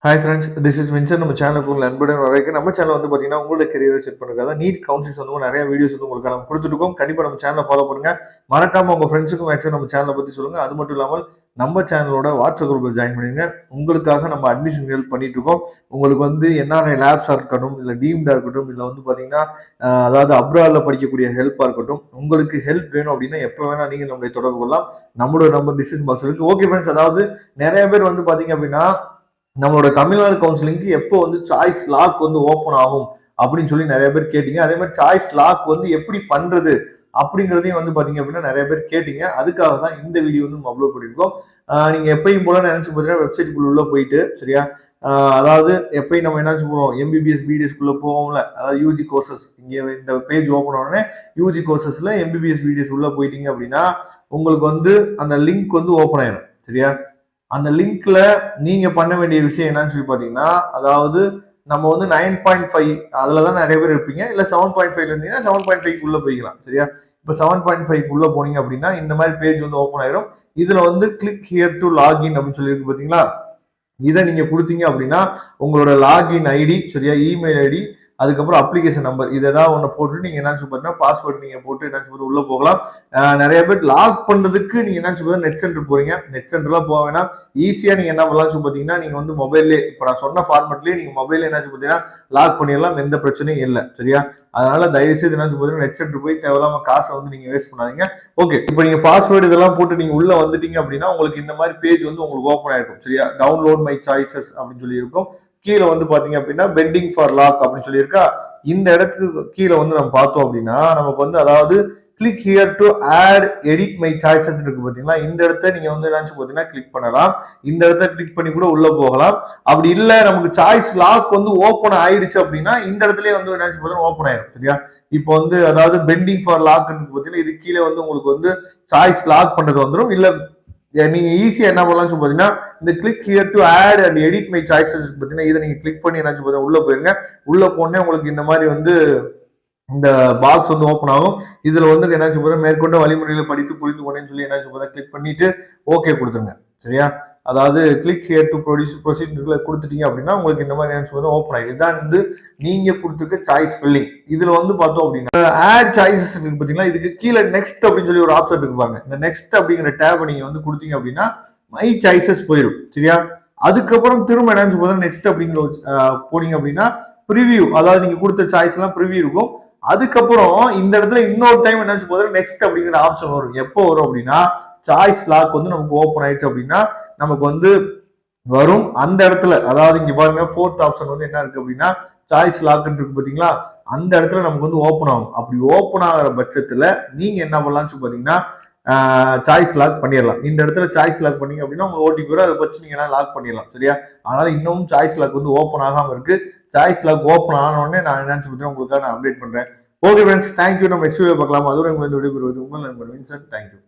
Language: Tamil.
Hi friends, this is Vinson. நம்ம சேனலுக்கு உங்கள் அன்புடன் வரைக்கும் நம்ம சேனல் வந்து பார்த்தீங்கன்னா உங்களோட கெரியரை செட் பண்ணுறதா நீட் கவுன்சில்ஸ் வந்து நிறைய வீடியோஸ் வந்து உங்களுக்கு நம்ம கொடுத்துருக்கோம். கண்டிப்பாக நம்ம சேனலை ஃபாலோ பண்ணுங்க. மறக்காம உங்கள் ஃப்ரெண்ட்ஸுக்கும் மேக்ஸிமம் நம்ம சேனலை பற்றி சொல்லுங்க. அது மட்டும் இல்லாமல் நம்ம சேனலோட வாட்ஸ்அப் குரூப்பில் ஜாயின் பண்ணுங்க. உங்களுக்காக நம்ம அட்மிஷன் ஹெல்ப் பண்ணிட்டு இருக்கோம். உங்களுக்கு வந்து என்னென்ன லேப்ஸாக இருக்கட்டும், இல்லை டீம்டாக இருக்கட்டும், இல்லை வந்து பார்த்தீங்கன்னா அதாவது அப்ராடில் படிக்கக்கூடிய ஹெல்ப்பாக இருக்கட்டும், உங்களுக்கு ஹெல்ப் வேணும் அப்படின்னா எப்போ வேணால் நீங்கள் நம்மளை தொடர்பு கொள்ளலாம். நம்மளோட நம்பர் டிஸ்கிரிப்ஷன் பாக்ஸ் இருக்கு. ஓகே ஃப்ரெண்ட்ஸ், அதாவது நிறைய பேர் வந்து பார்த்தீங்க அப்படின்னா நம்மளோட தமிழ்நாடு கவுன்சிலிங்க்கு எப்போ வந்து சாய்ஸ் லாக் வந்து ஓப்பன் ஆகும் அப்படின்னு சொல்லி நிறைய பேர் கேட்டீங்க. அதே மாதிரி சாய்ஸ் லாக் வந்து எப்படி பண்றது அப்படிங்கிறதையும் வந்து பாத்தீங்க அப்படின்னா நிறைய பேர் கேட்டீங்க. அதுக்காக தான் இந்த வீடியோ வந்து நம்ம அப்லோட் பண்ணியிருக்கோம். நீங்க எப்பயும் போல நினைச்சு பார்த்தீங்கன்னா வெப்சைட்டுக்குள்ள உள்ள போயிட்டு சரியா, அதாவது எப்பயும் நம்ம என்ன போவோம், எம்பிபிஎஸ் பிடிஎஸ்குள்ள போவோம்ல, அதாவது யூஜி கோர்சஸ். இங்க இந்த பேஜ் ஓப்பன் உடனே யூஜி கோர்சஸ்ல எம்பிபிஎஸ் பிடிஎஸ் உள்ள போயிட்டீங்க அப்படின்னா உங்களுக்கு வந்து அந்த லிங்க் வந்து ஓப்பன் ஆயிடும். சரியா, அந்த லிங்க்ல நீங்க பண்ண வேண்டிய விஷயம் என்னன்னு சொல்லி பாத்தீங்கன்னா, அதாவது நம்ம வந்து 9.5 அதுலதான் நிறைய பேர் இருப்பீங்க. இல்ல 7.5 இருந்தீங்கன்னா 7.5 உள்ள போய்க்கலாம். சரியா, இப்ப 7.5 உள்ள போனீங்க அப்படின்னா இந்த மாதிரி பேஜ் வந்து ஓப்பன் ஆயிரும். இதுல வந்து கிளிக் ஹியர் டு லாகின் அப்படின்னு சொல்லி இருக்கு பாத்தீங்களா, இதை நீங்க கொடுத்தீங்க அப்படின்னா உங்களோட லாகின் ஐடி சரியா, இமெயில் ஐடி, அதுக்கப்புறம் அப்ளிகேஷன் நம்பர், இதை ஏதாவது ஒன்று போட்டு நீங்க என்ன பார்த்தீங்கன்னா பாஸ்வேர்டு நீங்க போட்டு என்ன உள்ள போகலாம். நிறைய பேர் லாக் பண்றதுக்கு நீங்க என்ன சொல்றது நெட் சென்டர் போறீங்க. நெட் சென்டர்லாம் போக வேணாம். ஈஸியா நீங்க என்ன பண்ணலாம் பார்த்தீங்கன்னா, நீங்க வந்து மொபைல்லே இப்போ நான் சொன்ன ஃபார்மெட்லயே நீங்க மொபைல்ல என்ன பார்த்தீங்கன்னா லாக் பண்ணிடலாம். எந்த பிரச்சனையும் இல்லை. சரியா, அதனால தயவு செய்து என்ன பார்த்தீங்கன்னா நெட் சென்டர் போய் தேவையில்லாம காசை வந்து நீங்க வேஸ்ட் பண்ணாதீங்க. ஓகே, இப்போ நீங்க பாஸ்வேர்டு இதெல்லாம் போட்டு நீங்க உள்ள வந்துட்டீங்க அப்படின்னா உங்களுக்கு இந்த மாதிரி பேஜ் வந்து உங்களுக்கு ஓப்பன் ஆயிருக்கும். சரியா, டவுன்லோட் மை சாய்ஸஸ் அப்படின்னு சொல்லி இருக்கும். கீழே வந்து பாத்தீங்க அப்படின்னா பெண்டிங் ஃபார் லாக் அப்படின்னு சொல்லியிருக்கா. இந்த இடத்துக்கு கீழே வந்து நம்ம பார்த்தோம் அப்படின்னா நமக்கு வந்து அதாவது click here to add edit my choices இருக்கு பாத்தீங்களா. இந்த இடத்த நீங்க வந்து நினைச்சு பாத்தீங்கன்னா கிளிக் பண்ணலாம். இந்த இடத்த கிளிக் பண்ணி கூட உள்ள போகலாம். அப்படி இல்ல நமக்கு சாய்ஸ் லாக் வந்து ஓப்பன் ஆயிடுச்சு அப்படின்னா இந்த இடத்துலயே வந்து நினைச்சு பாத்தீங்கன்னா ஓப்பன் ஆயிடும். சரியா, இப்போ வந்து அதாவது பெண்டிங் ஃபார் லாக் பாத்தீங்கன்னா இது கீழே வந்து உங்களுக்கு வந்து சாய்ஸ் லாக் பண்றது வந்துடும். இல்ல நீங்க ஈஸியா என்ன பண்ணலாம் பாத்தீங்கன்னா இந்த click here to add and edit my choices பாத்தீங்கன்னா இதை நீங்க கிளிக் பண்ணி என்ன பாத்தீங்கன்னா உள்ள போயிருங்க. உள்ள போனே உங்களுக்கு இந்த மாதிரி வந்து இந்த பாக்ஸ் வந்து ஓப்பன் ஆகும். இதுல வந்து என்ன பாத்தீங்கன்னா மேற்கொண்ட வழிமுறைகளை படித்து புரிந்து கொண்டேன்னு சொல்லி என்ன பாத்தீங்கன்னா கிளிக் பண்ணிட்டு ஓகே கொடுத்துருங்க. சரியா, அதாவது கிளிக் ஹியர் டு ப்ரொசீஜர்ல கொடுத்துட்டீங்க அப்படின்னா உங்களுக்கு இந்த மாதிரி என்ன ஓப்பன் ஆயிடும். இதுதான் வந்து நீங்க கொடுத்துருக்க சாய்ஸ் ஃபில்லிங். இதுல வந்து பார்த்தோம் அப்படின்னா ஆட் சாய்ஸஸ் இருக்கு பாத்தீங்களா, இதுக்கு கீழே நெக்ஸ்ட் அப்படின்னு சொல்லி ஒரு ஆப்ஷன் இருக்குப்பாங்க. இந்த நெக்ஸ்ட் அப்படிங்கிற டேப் நீங்க வந்து கொடுத்தீங்க அப்படின்னா மை சாய்ஸஸ் போயிடும். சரியா, அதுக்கப்புறம் திரும்ப என்ன சொல்லுங்க நெக்ஸ்ட் அப்படிங்கிற போனீங்க அப்படின்னா ப்ரிவியூ, அதாவது நீங்க கொடுத்த சாய்ஸ் எல்லாம் ப்ரிவியூ இருக்கும். அதுக்கப்புறம் இந்த இடத்துல இன்னொரு டைம் என்ன போதும் நெக்ஸ்ட் அப்படிங்கிற ஆப்ஷன் வரும். எப்போ வரும் அப்படின்னா சாய்ஸ் லாக் வந்து நமக்கு ஓப்பன் ஆயிடுச்சு அப்படின்னா நமக்கு வந்து வரும். அந்த இடத்துல அதாவது இங்க பாருங்க ஃபோர்த் ஆப்ஷன் வந்து என்ன இருக்கு அப்படின்னா சாய்ஸ் லாக் இருக்கு பாத்தீங்களா, அந்த இடத்துல நமக்கு வந்து ஓப்பன் ஆகும். அப்படி ஓப்பன் ஆகிற பட்சத்துல நீங்க என்ன பண்ணலாம்னு பாத்தீங்கன்னா சாய்ஸ் லாக் பண்ணிடலாம். இந்த இடத்துல சாய்ஸ் லாக் பண்ணீங்க அப்படின்னா உங்க ஓடிபி வரும், அதை வச்சு நீங்க லாக் பண்ணிடலாம். சரியா, அதனால இன்னமும் சாய்ஸ் லாக் வந்து ஓப்பன் ஆகாம இருக்கு. சாய்ஸ் லாக் ஓப்பன் ஆன உடனே நான் என்னன்னு சொல்லி உங்களுக்காக நான் அப்டேட் பண்றேன். Okay friends, thank you. நம்ம நெக்ஸ்ட் வீடியோ பார்க்கலாம். அதுவரை உங்களை விடைபெறுவது உங்கள் நண்பர் வின்சென்ட். தேங்க்யூ.